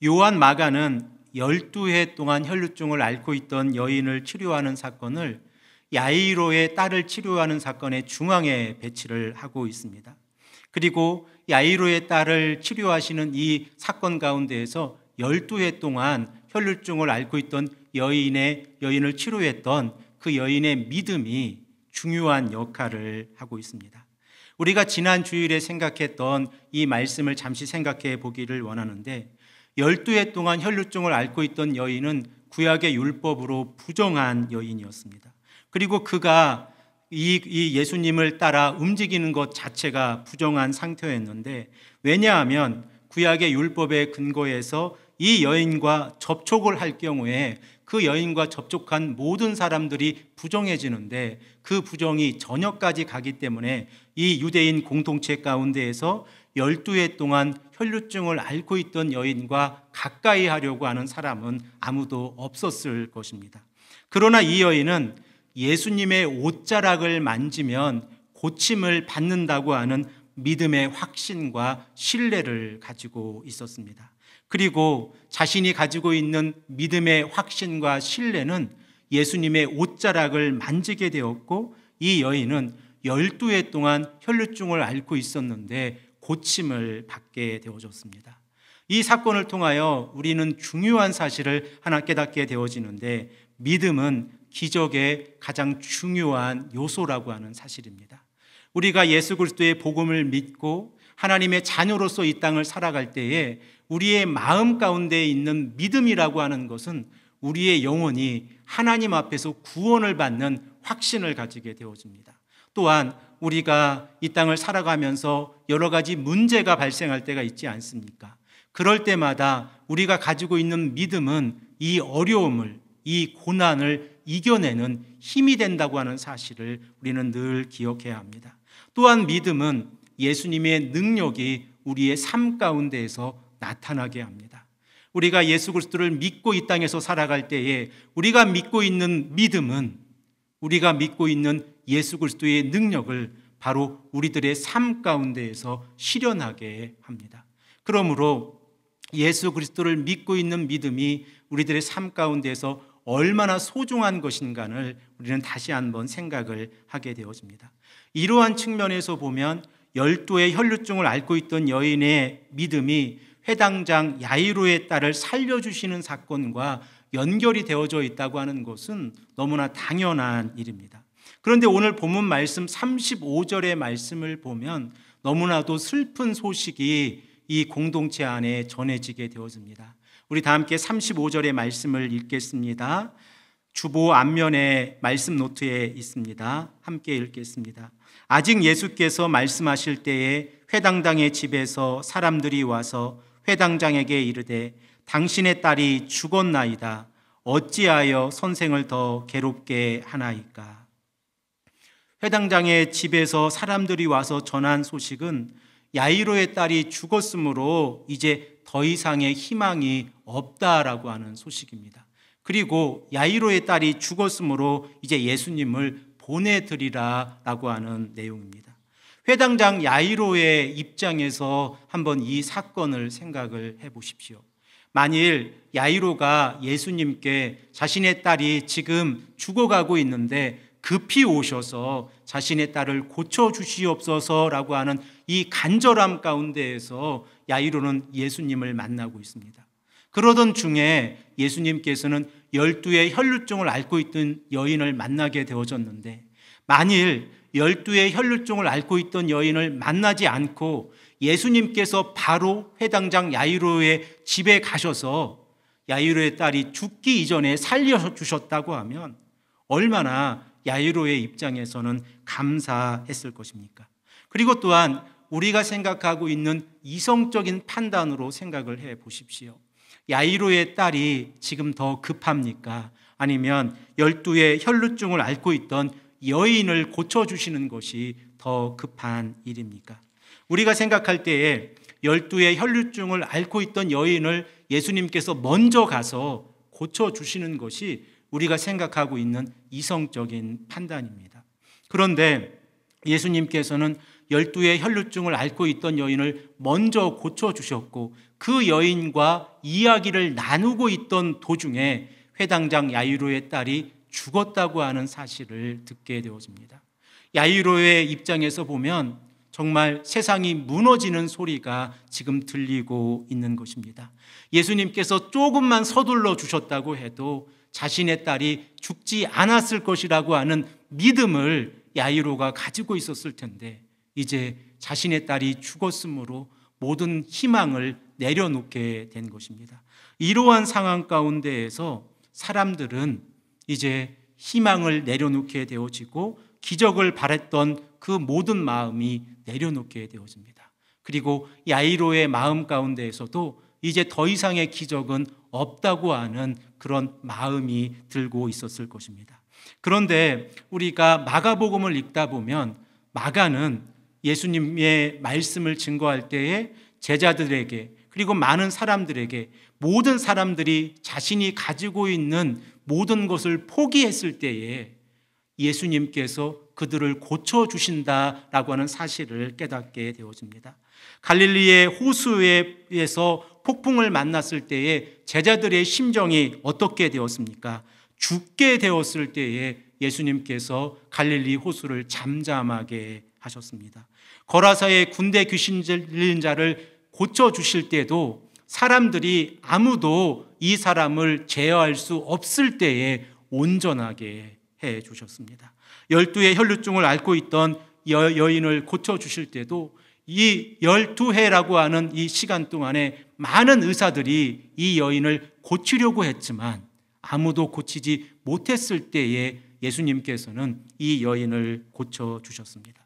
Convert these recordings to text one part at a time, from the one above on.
요한 마가는 12해 동안 혈루증을 앓고 있던 여인을 치료하는 사건을 야이로의 딸을 치료하는 사건의 중앙에 배치를 하고 있습니다. 그리고 야이로의 딸을 치료하시는 이 사건 가운데에서 12해 동안 혈루증을 앓고 있던 여인을 치료했던 그 여인의 믿음이 중요한 역할을 하고 있습니다. 우리가 지난 주일에 생각했던 이 말씀을 잠시 생각해 보기를 원하는데, 12해 동안 혈루증을 앓고 있던 여인은 구약의 율법으로 부정한 여인이었습니다. 그리고 그가 이 예수님을 따라 움직이는 것 자체가 부정한 상태였는데, 왜냐하면 구약의 율법에 근거해서 이 여인과 접촉을 할 경우에 그 여인과 접촉한 모든 사람들이 부정해지는데, 그 부정이 전역까지 가기 때문에 이 유대인 공동체 가운데에서 12해 동안 혈루증을 앓고 있던 여인과 가까이 하려고 하는 사람은 아무도 없었을 것입니다. 그러나 이 여인은 예수님의 옷자락을 만지면 고침을 받는다고 하는 믿음의 확신과 신뢰를 가지고 있었습니다. 그리고 자신이 가지고 있는 믿음의 확신과 신뢰는 예수님의 옷자락을 만지게 되었고, 이 여인은 12해 동안 혈루증을 앓고 있었는데 고침을 받게 되어졌습니다. 이 사건을 통하여 우리는 중요한 사실을 하나 깨닫게 되어지는데, 믿음은 기적의 가장 중요한 요소라고 하는 사실입니다. 우리가 예수 그리스도의 복음을 믿고 하나님의 자녀로서 이 땅을 살아갈 때에 우리의 마음 가운데 있는 믿음이라고 하는 것은 우리의 영혼이 하나님 앞에서 구원을 받는 확신을 가지게 되어집니다. 또한 우리가 이 땅을 살아가면서 여러 가지 문제가 발생할 때가 있지 않습니까? 그럴 때마다 우리가 가지고 있는 믿음은 이 어려움을, 이 고난을 이겨내는 힘이 된다고 하는 사실을 우리는 늘 기억해야 합니다. 또한 믿음은 예수님의 능력이 우리의 삶 가운데에서 나타나게 합니다. 우리가 예수 그리스도를 믿고 이 땅에서 살아갈 때에 우리가 믿고 있는 믿음은, 우리가 믿고 있는 예수 그리스도의 능력을 바로 우리들의 삶 가운데에서 실현하게 합니다. 그러므로 예수 그리스도를 믿고 있는 믿음이 우리들의 삶 가운데에서 얼마나 소중한 것인가를 우리는 다시 한번 생각을 하게 되어집니다. 이러한 측면에서 보면 12의 혈루증을 앓고 있던 여인의 믿음이 회당장 야이로의 딸을 살려주시는 사건과 연결이 되어져 있다고 하는 것은 너무나 당연한 일입니다. 그런데 오늘 본문 말씀 35절의 말씀을 보면 너무나도 슬픈 소식이 이 공동체 안에 전해지게 되어집니다. 우리 다 함께 35절의 말씀을 읽겠습니다. 주보 앞면에 말씀 노트에 있습니다. 함께 읽겠습니다. 아직 예수께서 말씀하실 때에 회당장의 집에서 사람들이 와서 회당장에게 이르되 당신의 딸이 죽었나이다. 어찌하여 선생을 더 괴롭게 하나이까? 회당장의 집에서 사람들이 와서 전한 소식은 야이로의 딸이 죽었으므로 이제 더 이상의 희망이 없다라고 하는 소식입니다. 그리고 야이로의 딸이 죽었으므로 이제 예수님을 보내드리라라고 하는 내용입니다. 회당장 야이로의 입장에서 한번 이 사건을 생각을 해보십시오. 만일 야이로가 예수님께 자신의 딸이 지금 죽어가고 있는데 급히 오셔서 자신의 딸을 고쳐주시옵소서라고 하는 이 간절함 가운데에서 야이로는 예수님을 만나고 있습니다. 그러던 중에 예수님께서는 12의 혈루증을 앓고 있던 여인을 만나게 되어졌는데, 만일 12의 혈루증을 앓고 있던 여인을 만나지 않고 예수님께서 바로 회당장 야이로의 집에 가셔서 야이로의 딸이 죽기 이전에 살려주셨다고 하면 얼마나 야이로의 입장에서는 감사했을 것입니까? 그리고 또한 우리가 생각하고 있는 이성적인 판단으로 생각을 해 보십시오. 야이로의 딸이 지금 더 급합니까? 아니면 12의 혈루증을 앓고 있던 여인을 고쳐주시는 것이 더 급한 일입니까? 우리가 생각할 때에 12의 혈루증을 앓고 있던 여인을 예수님께서 먼저 가서 고쳐주시는 것이 우리가 생각하고 있는 이성적인 판단입니다. 그런데 예수님께서는 12의 혈루증을 앓고 있던 여인을 먼저 고쳐주셨고, 그 여인과 이야기를 나누고 있던 도중에 회당장 야이로의 딸이 죽었다고 하는 사실을 듣게 되어집니다. 야이로의 입장에서 보면 정말 세상이 무너지는 소리가 지금 들리고 있는 것입니다. 예수님께서 조금만 서둘러 주셨다고 해도 자신의 딸이 죽지 않았을 것이라고 하는 믿음을 야이로가 가지고 있었을 텐데 이제 자신의 딸이 죽었으므로 모든 희망을 내려놓게 된 것입니다. 이러한 상황 가운데에서 사람들은 이제 희망을 내려놓게 되어지고 기적을 바랬던 그 모든 마음이 내려놓게 되어집니다. 그리고 야이로의 마음 가운데에서도 이제 더 이상의 기적은 없다고 하는 그런 마음이 들고 있었을 것입니다. 그런데 우리가 마가복음을 읽다 보면 마가는 예수님의 말씀을 증거할 때에 제자들에게 그리고 많은 사람들에게 모든 사람들이 자신이 가지고 있는 모든 것을 포기했을 때에 예수님께서 그들을 고쳐주신다라고 하는 사실을 깨닫게 되어집니다. 갈릴리의 호수에서 폭풍을 만났을 때에 제자들의 심정이 어떻게 되었습니까? 죽게 되었을 때에 예수님께서 갈릴리 호수를 잠잠하게 하셨습니다. 거라사의 군대 귀신 들린 자를 고쳐주실 때도 사람들이 아무도 이 사람을 제어할 수 없을 때에 온전하게 해 주셨습니다. 12해 혈루증을 앓고 있던 여인을 고쳐주실 때도 이 12해라고 하는 이 시간 동안에 많은 의사들이 이 여인을 고치려고 했지만 아무도 고치지 못했을 때에 예수님께서는 이 여인을 고쳐주셨습니다.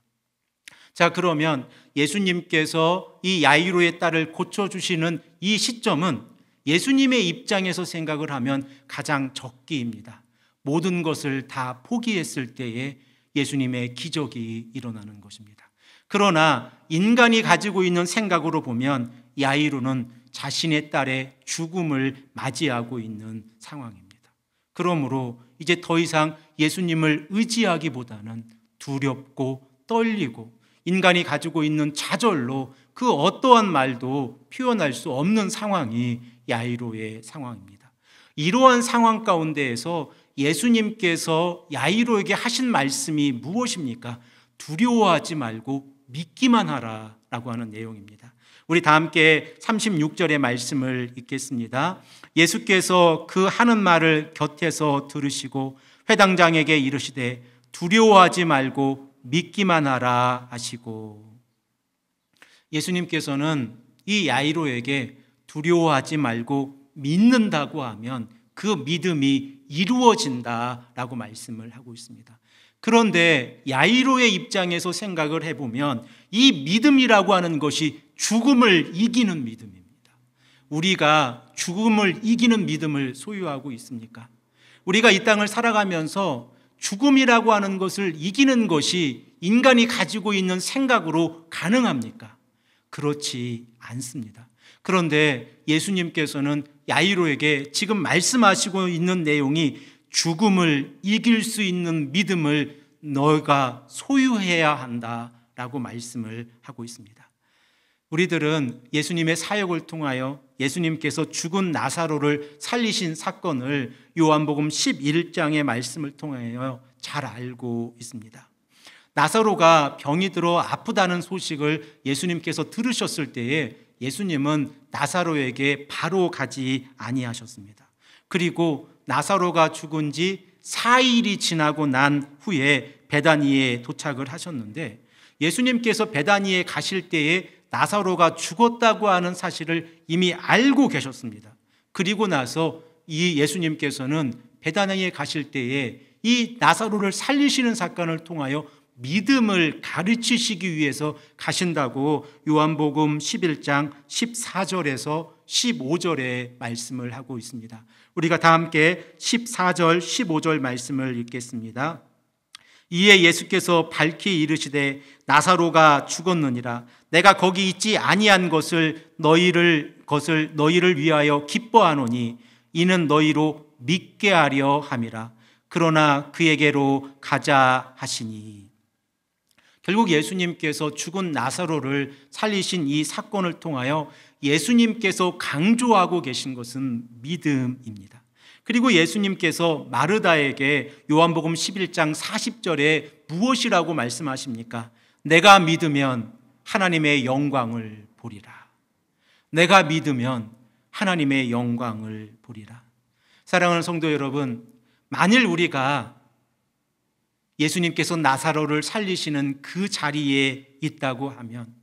자, 그러면 예수님께서 이 야이로의 딸을 고쳐주시는 이 시점은 예수님의 입장에서 생각을 하면 가장 적기입니다. 모든 것을 다 포기했을 때에 예수님의 기적이 일어나는 것입니다. 그러나 인간이 가지고 있는 생각으로 보면 야이로는 자신의 딸의 죽음을 맞이하고 있는 상황입니다. 그러므로 이제 더 이상 예수님을 의지하기보다는 두렵고 떨리고 인간이 가지고 있는 좌절로 그 어떠한 말도 표현할 수 없는 상황이 야이로의 상황입니다. 이러한 상황 가운데에서 예수님께서 야이로에게 하신 말씀이 무엇입니까? 두려워하지 말고 믿기만 하라라고 하는 내용입니다. 우리 다 함께 36절의 말씀을 읽겠습니다. 예수께서 그 하는 말을 곁에서 들으시고 회당장에게 이르시되 두려워하지 말고 믿기만 하라 하시고, 예수님께서는 이 야이로에게 두려워하지 말고 믿는다고 하면 그 믿음이 이루어진다라고 말씀을 하고 있습니다. 그런데 야이로의 입장에서 생각을 해보면 이 믿음이라고 하는 것이 죽음을 이기는 믿음입니다. 우리가 죽음을 이기는 믿음을 소유하고 있습니까? 우리가 이 땅을 살아가면서 죽음이라고 하는 것을 이기는 것이 인간이 가지고 있는 생각으로 가능합니까? 그렇지 않습니다. 그런데 예수님께서는 야이로에게 지금 말씀하시고 있는 내용이 죽음을 이길 수 있는 믿음을 너가 소유해야 한다라고 말씀을 하고 있습니다. 우리들은 예수님의 사역을 통하여 예수님께서 죽은 나사로를 살리신 사건을 요한복음 11장의 말씀을 통하여 잘 알고 있습니다. 나사로가 병이 들어 아프다는 소식을 예수님께서 들으셨을 때에 예수님은 나사로에게 바로 가지 아니하셨습니다. 그리고 나사로가 죽은 지 4일이 지나고 난 후에 베다니에 도착을 하셨는데 예수님께서 베다니에 가실 때에 나사로가 죽었다고 하는 사실을 이미 알고 계셨습니다. 그리고 나서 이 예수님께서는 베다니에 가실 때에 이 나사로를 살리시는 사건을 통하여 믿음을 가르치시기 위해서 가신다고 요한복음 11장 14절에서 15절에 말씀을 하고 있습니다. 우리가 다 함께 14절 15절 말씀을 읽겠습니다. 이에 예수께서 밝히 이르시되 나사로가 죽었느니라. 내가 거기 있지 아니한 것을 너희를 위하여 기뻐하노니 이는 너희로 믿게 하려 함이라. 그러나 그에게로 가자 하시니. 결국 예수님께서 죽은 나사로를 살리신 이 사건을 통하여 예수님께서 강조하고 계신 것은 믿음입니다. 그리고 예수님께서 마르다에게 요한복음 11장 40절에 무엇이라고 말씀하십니까? 내가 믿으면 하나님의 영광을 보리라. 내가 믿으면 하나님의 영광을 보리라. 사랑하는 성도 여러분, 만일 우리가 예수님께서 나사로를 살리시는 그 자리에 있다고 하면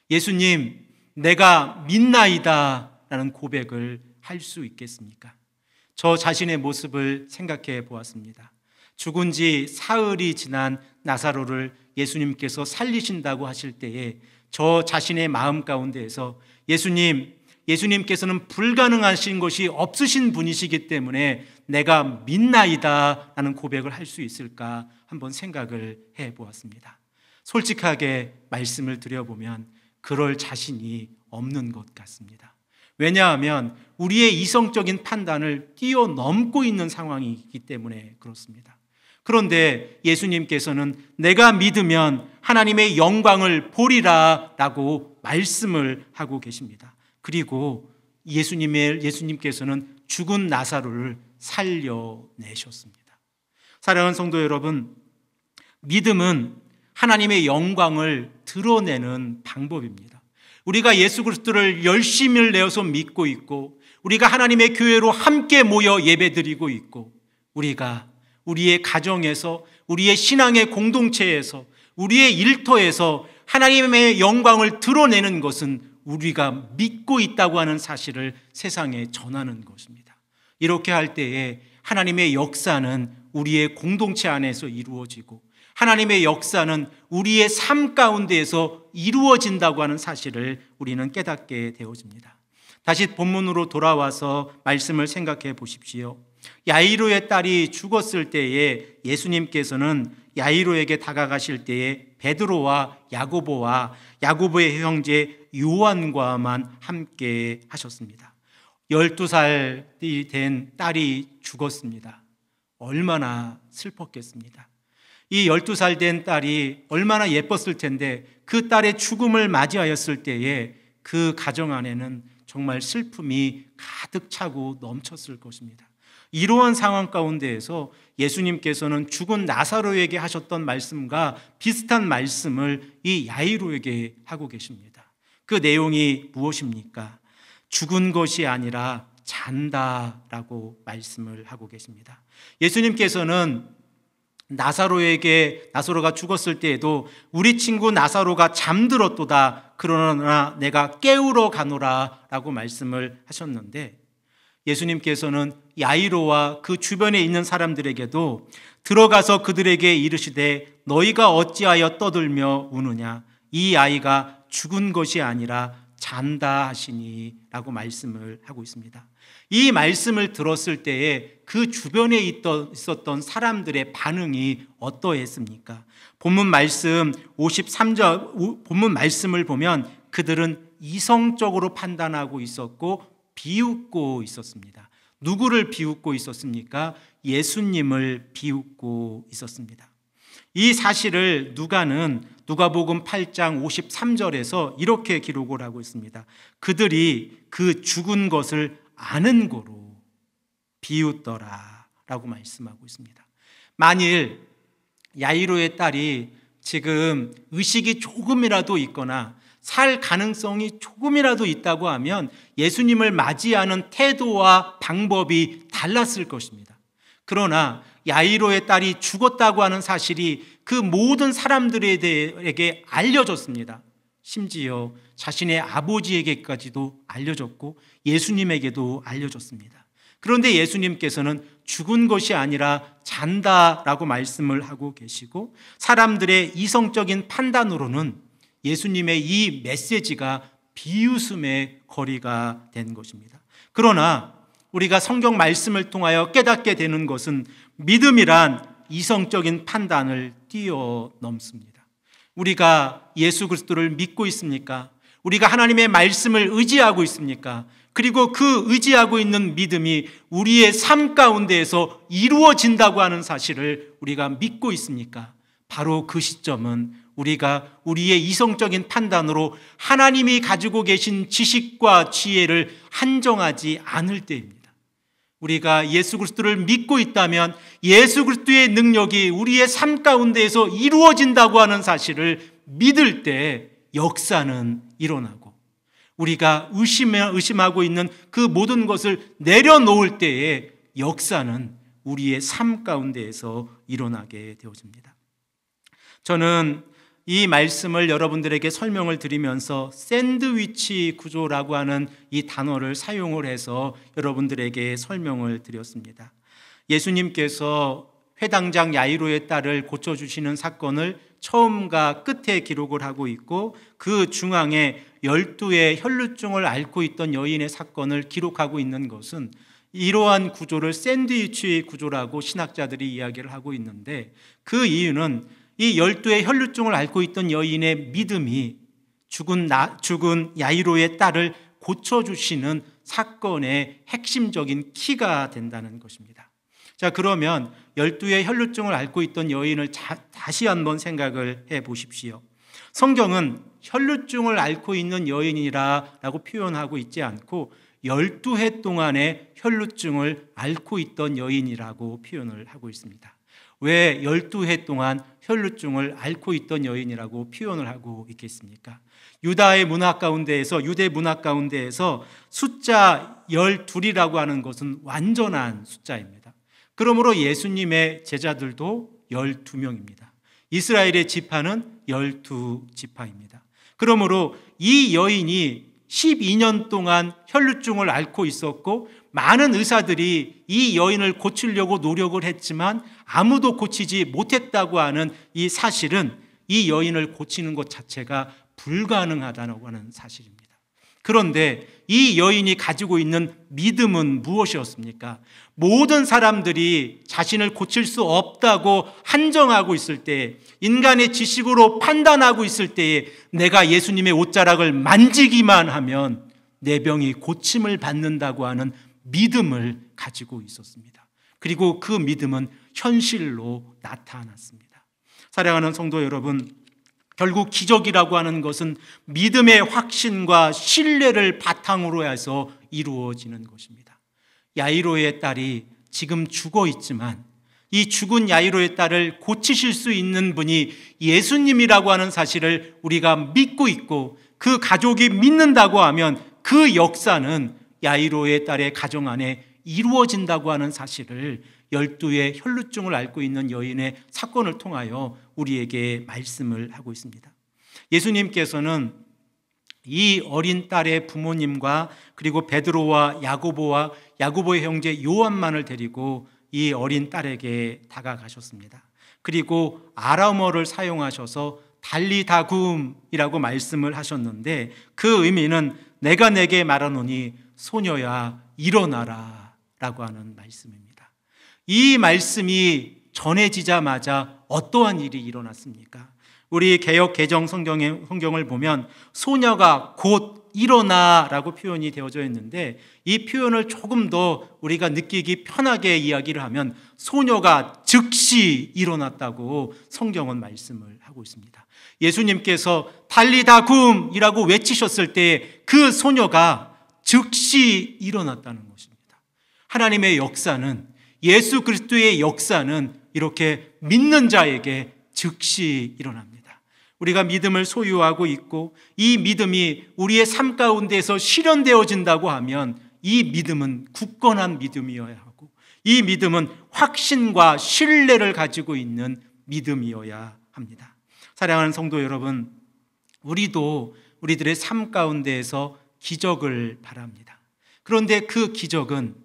예수님, 내가 믿나이다 라는 고백을 할 수 있겠습니까? 저 자신의 모습을 생각해 보았습니다. 죽은 지 사흘이 지난 나사로를 예수님께서 살리신다고 하실 때에 저 자신의 마음 가운데에서 예수님께서는 불가능하신 것이 없으신 분이시기 때문에 내가 믿나이다 라는 고백을 할 수 있을까 한번 생각을 해 보았습니다. 솔직하게 말씀을 드려보면 그럴 자신이 없는 것 같습니다. 왜냐하면 우리의 이성적인 판단을 뛰어넘고 있는 상황이기 때문에 그렇습니다. 그런데 예수님께서는 내가 믿으면 하나님의 영광을 보리라 라고 말씀을 하고 계십니다. 그리고 예수님께서는 죽은 나사로를 살려내셨습니다. 사랑하는 성도 여러분, 믿음은 하나님의 영광을 드러내는 방법입니다. 우리가 예수 그리스도를 열심을 내어서 믿고 있고 우리가 하나님의 교회로 함께 모여 예배드리고 있고 우리가 우리의 가정에서 우리의 신앙의 공동체에서 우리의 일터에서 하나님의 영광을 드러내는 것은 우리가 믿고 있다고 하는 사실을 세상에 전하는 것입니다. 이렇게 할 때에 하나님의 역사는 우리의 공동체 안에서 이루어지고 하나님의 역사는 우리의 삶 가운데에서 이루어진다고 하는 사실을 우리는 깨닫게 되어집니다. 다시 본문으로 돌아와서 말씀을 생각해 보십시오. 야이로의 딸이 죽었을 때에 예수님께서는 야이로에게 다가가실 때에 베드로와 야고보의 형제 요한과만 함께 하셨습니다. 12살이 된 딸이 죽었습니다. 얼마나 슬펐겠습니다. 이 12살 된 딸이 얼마나 예뻤을 텐데 그 딸의 죽음을 맞이하였을 때에 그 가정 안에는 정말 슬픔이 가득 차고 넘쳤을 것입니다. 이러한 상황 가운데에서 예수님께서는 죽은 나사로에게 하셨던 말씀과 비슷한 말씀을 이 야이로에게 하고 계십니다. 그 내용이 무엇입니까? 죽은 것이 아니라 잔다라고 말씀을 하고 계십니다. 예수님께서는 나사로가 죽었을 때에도 우리 친구 나사로가 잠들었도다 그러나 내가 깨우러 가노라 라고 말씀을 하셨는데 예수님께서는 야이로와 그 주변에 있는 사람들에게도 들어가서 그들에게 이르시되 너희가 어찌하여 떠들며 우느냐 이 아이가 죽은 것이 아니라 잔다 하시니 라고 말씀을 하고 있습니다. 이 말씀을 들었을 때에 그 주변에 있었던 사람들의 반응이 어떠했습니까? 본문 말씀 53절 본문 말씀을 보면 그들은 이성적으로 판단하고 있었고 비웃고 있었습니다. 누구를 비웃고 있었습니까? 예수님을 비웃고 있었습니다. 이 사실을 누가복음 8장 53절에서 이렇게 기록을 하고 있습니다. 그들이 그 죽은 것을 아는 고로 비웃더라 라고 말씀하고 있습니다. 만일 야이로의 딸이 지금 의식이 조금이라도 있거나 살 가능성이 조금이라도 있다고 하면 예수님을 맞이하는 태도와 방법이 달랐을 것입니다. 그러나 야이로의 딸이 죽었다고 하는 사실이 그 모든 사람들에게 알려졌습니다. 심지어 자신의 아버지에게까지도 알려졌고 예수님에게도 알려졌습니다. 그런데 예수님께서는 죽은 것이 아니라 잔다라고 말씀을 하고 계시고 사람들의 이성적인 판단으로는 예수님의 이 메시지가 비웃음의 거리가 된 것입니다. 그러나 우리가 성경 말씀을 통하여 깨닫게 되는 것은 믿음이란 이성적인 판단을 뛰어넘습니다. 우리가 예수 그리스도를 믿고 있습니까? 우리가 하나님의 말씀을 의지하고 있습니까? 그리고 그 의지하고 있는 믿음이 우리의 삶 가운데에서 이루어진다고 하는 사실을 우리가 믿고 있습니까? 바로 그 시점은 우리가 우리의 이성적인 판단으로 하나님이 가지고 계신 지식과 지혜를 한정하지 않을 때입니다. 우리가 예수 그리스도를 믿고 있다면 예수 그리스도의 능력이 우리의 삶 가운데에서 이루어진다고 하는 사실을 믿을 때 역사는 일어나고, 우리가 의심하고 있는 그 모든 것을 내려놓을 때에 역사는 우리의 삶 가운데에서 일어나게 되어집니다. 저는 이 말씀을 여러분들에게 설명을 드리면서 샌드위치 구조라고 하는 이 단어를 사용을 해서 여러분들에게 설명을 드렸습니다. 예수님께서 회당장 야이로의 딸을 고쳐주시는 사건을 처음과 끝에 기록을 하고 있고, 그 중앙에 12의 혈루증을 앓고 있던 여인의 사건을 기록하고 있는 것은 이러한 구조를 샌드위치 구조라고 신학자들이 이야기를 하고 있는데, 그 이유는 이 12의 혈루증을 앓고 있던 여인의 믿음이 죽은 야이로의 딸을 고쳐주시는 사건의 핵심적인 키가 된다는 것입니다. 자, 그러면 12의 혈루증을 앓고 있던 여인을 다시 한번 생각을 해 보십시오. 성경은 혈루증을 앓고 있는 여인이라고 표현하고 있지 않고 12해 동안의 혈루증을 앓고 있던 여인이라고 표현을 하고 있습니다. 왜 12해 동안 혈루증을 앓고 있던 여인이라고 표현을 하고 있겠습니까? 유대 문화 가운데에서 숫자 12이라고 하는 것은 완전한 숫자입니다. 그러므로 예수님의 제자들도 12명입니다. 이스라엘의 지파는 12지파입니다. 그러므로 이 여인이 12년 동안 혈루증을 앓고 있었고, 많은 의사들이 이 여인을 고치려고 노력을 했지만 아무도 고치지 못했다고 하는 이 사실은 이 여인을 고치는 것 자체가 불가능하다고 하는 사실입니다. 그런데 이 여인이 가지고 있는 믿음은 무엇이었습니까? 모든 사람들이 자신을 고칠 수 없다고 한정하고 있을 때, 인간의 지식으로 판단하고 있을 때에 내가 예수님의 옷자락을 만지기만 하면 내 병이 고침을 받는다고 하는 믿음을 가지고 있었습니다. 그리고 그 믿음은 현실로 나타났습니다. 사랑하는 성도 여러분, 결국 기적이라고 하는 것은 믿음의 확신과 신뢰를 바탕으로 해서 이루어지는 것입니다. 야이로의 딸이 지금 죽어 있지만 이 죽은 야이로의 딸을 고치실 수 있는 분이 예수님이라고 하는 사실을 우리가 믿고 있고, 그 가족이 믿는다고 하면 그 역사는 야이로의 딸의 가정 안에 이루어진다고 하는 사실을 12의 혈루증을 앓고 있는 여인의 사건을 통하여 우리에게 말씀을 하고 있습니다. 예수님께서는 이 어린 딸의 부모님과 그리고 베드로와 야고보의 형제 요한만을 데리고 이 어린 딸에게 다가가셨습니다. 그리고 아람어를 사용하셔서 달리다굼이라고 말씀을 하셨는데, 그 의미는 내가 내게 말하노니 소녀야 일어나라 라고 하는 말씀입니다. 이 말씀이 전해지자마자 어떠한 일이 일어났습니까? 우리 개역 개정 성경을 보면 소녀가 곧 일어나라고 표현이 되어져 있는데, 이 표현을 조금 더 우리가 느끼기 편하게 이야기를 하면 소녀가 즉시 일어났다고 성경은 말씀을 하고 있습니다. 예수님께서 달리다굼이라고 외치셨을 때 그 소녀가 즉시 일어났다는 것입니다. 하나님의 역사는, 예수 그리스도의 역사는 이렇게 믿는 자에게 즉시 일어납니다. 우리가 믿음을 소유하고 있고 이 믿음이 우리의 삶 가운데서 실현되어진다고 하면 이 믿음은 굳건한 믿음이어야 하고, 이 믿음은 확신과 신뢰를 가지고 있는 믿음이어야 합니다. 사랑하는 성도 여러분, 우리도 우리들의 삶 가운데에서 기적을 바랍니다. 그런데 그 기적은,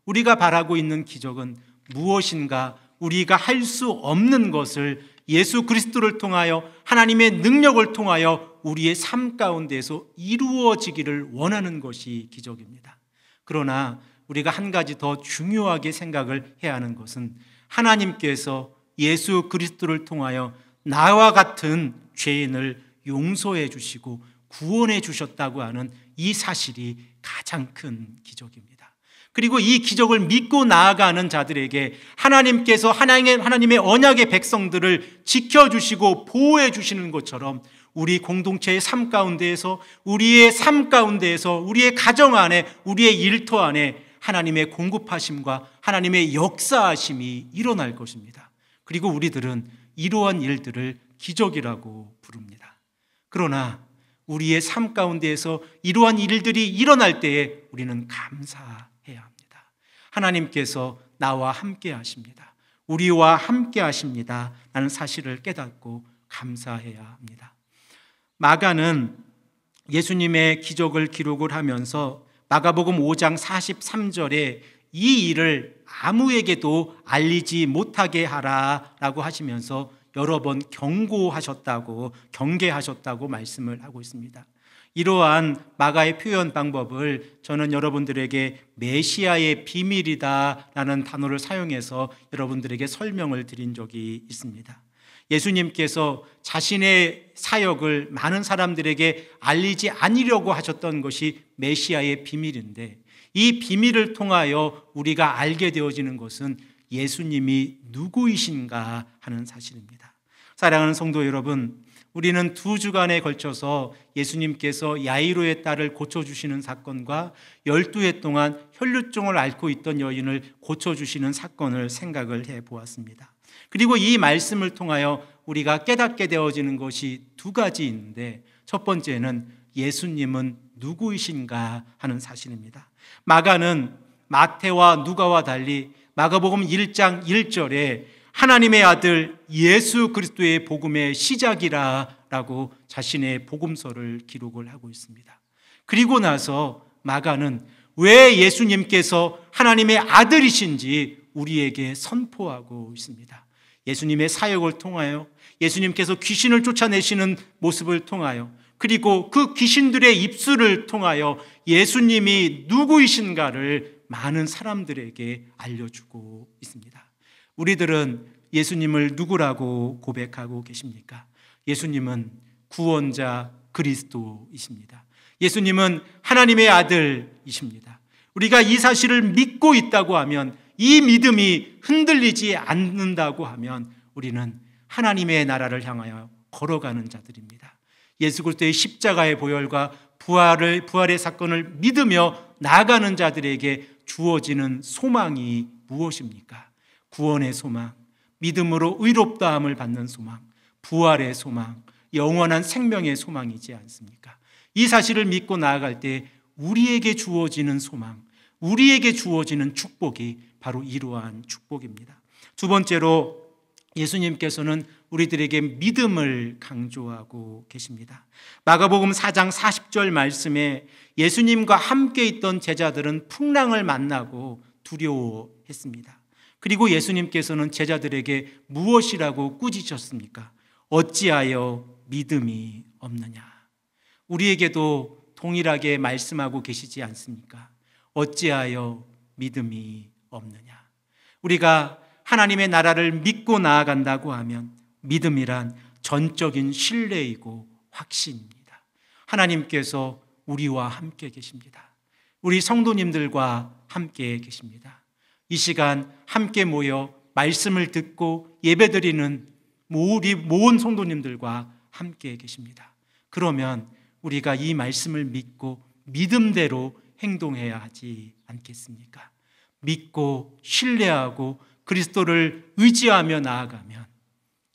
우리가 바라고 있는 기적은 무엇인가, 우리가 할 수 없는 것을 예수 그리스도를 통하여, 하나님의 능력을 통하여 우리의 삶 가운데서 이루어지기를 원하는 것이 기적입니다. 그러나 우리가 한 가지 더 중요하게 생각을 해야 하는 것은, 하나님께서 예수 그리스도를 통하여 나와 같은 죄인을 용서해 주시고 구원해 주셨다고 하는 이 사실이 가장 큰 기적입니다. 그리고 이 기적을 믿고 나아가는 자들에게 하나님께서 하나님의 언약의 백성들을 지켜주시고 보호해 주시는 것처럼 우리 공동체의 삶 가운데에서, 우리의 삶 가운데에서, 우리의 가정 안에, 우리의 일터 안에 하나님의 공급하심과 하나님의 역사하심이 일어날 것입니다. 그리고 우리들은 이러한 일들을 기적이라고 부릅니다. 그러나 우리의 삶 가운데에서 이러한 일들이 일어날 때에 우리는 감사해야 합니다. 하나님께서 나와 함께 하십니다. 우리와 함께 하십니다. 라는 사실을 깨닫고 감사해야 합니다. 마가는 예수님의 기적을 기록을 하면서 마가복음 5장 43절에 이 일을 아무에게도 알리지 못하게 하라라고 하시면서 여러 번 경계하셨다고 말씀을 하고 있습니다. 이러한 마가의 표현 방법을 저는 여러분들에게 메시아의 비밀이다라는 단어를 사용해서 여러분들에게 설명을 드린 적이 있습니다. 예수님께서 자신의 사역을 많은 사람들에게 알리지 않으려고 하셨던 것이 메시아의 비밀인데, 이 비밀을 통하여 우리가 알게 되어지는 것은 예수님이 누구이신가 하는 사실입니다. 사랑하는 성도 여러분, 우리는 2주간에 걸쳐서 예수님께서 야이로의 딸을 고쳐주시는 사건과 12해 동안 혈루증을 앓고 있던 여인을 고쳐주시는 사건을 생각을 해보았습니다. 그리고 이 말씀을 통하여 우리가 깨닫게 되어지는 것이 2가지 있는데, 첫 번째는 예수님은 누구이신가 하는 사실입니다. 마가는 마태와 누가와 달리 마가복음 1장 1절에 하나님의 아들 예수 그리스도의 복음의 시작이라라고 자신의 복음서를 기록을 하고 있습니다. 그리고 나서 마가는 왜 예수님께서 하나님의 아들이신지 우리에게 선포하고 있습니다. 예수님의 사역을 통하여, 예수님께서 귀신을 쫓아내시는 모습을 통하여, 그리고 그 귀신들의 입술을 통하여 예수님이 누구이신가를 많은 사람들에게 알려주고 있습니다. 우리들은 예수님을 누구라고 고백하고 계십니까? 예수님은 구원자 그리스도이십니다. 예수님은 하나님의 아들이십니다. 우리가 이 사실을 믿고 있다고 하면, 이 믿음이 흔들리지 않는다고 하면 우리는 하나님의 나라를 향하여 걸어가는 자들입니다. 예수 그리스도의 십자가의 보혈과 부활의 사건을 믿으며 나아가는 자들에게 주어지는 소망이 무엇입니까? 구원의 소망, 믿음으로 의롭다함을 받는 소망, 부활의 소망, 영원한 생명의 소망이지 않습니까? 이 사실을 믿고 나아갈 때 우리에게 주어지는 소망, 우리에게 주어지는 축복이 바로 이러한 축복입니다. 2번째로 예수님께서는 우리들에게 믿음을 강조하고 계십니다. 마가복음 4장 40절 말씀에 예수님과 함께 있던 제자들은 풍랑을 만나고 두려워했습니다. 그리고 예수님께서는 제자들에게 무엇이라고 꾸짖으셨습니까? 어찌하여 믿음이 없느냐? 우리에게도 동일하게 말씀하고 계시지 않습니까? 어찌하여 믿음이 없느냐? 우리가 하나님의 나라를 믿고 나아간다고 하면 믿음이란 전적인 신뢰이고 확신입니다. 하나님께서 우리와 함께 계십니다. 우리 성도님들과 함께 계십니다. 이 시간 함께 모여 말씀을 듣고 예배드리는 우리 모든 성도님들과 함께 계십니다. 그러면 우리가 이 말씀을 믿고 믿음대로 행동해야 하지 않겠습니까? 믿고 신뢰하고 그리스도를 의지하며 나아가면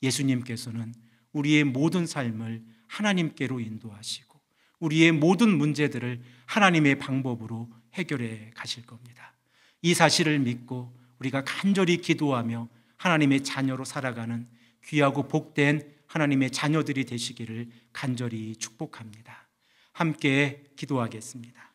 예수님께서는 우리의 모든 삶을 하나님께로 인도하시고 우리의 모든 문제들을 하나님의 방법으로 해결해 가실 겁니다. 이 사실을 믿고 우리가 간절히 기도하며 하나님의 자녀로 살아가는 귀하고 복된 하나님의 자녀들이 되시기를 간절히 축복합니다. 함께 기도하겠습니다.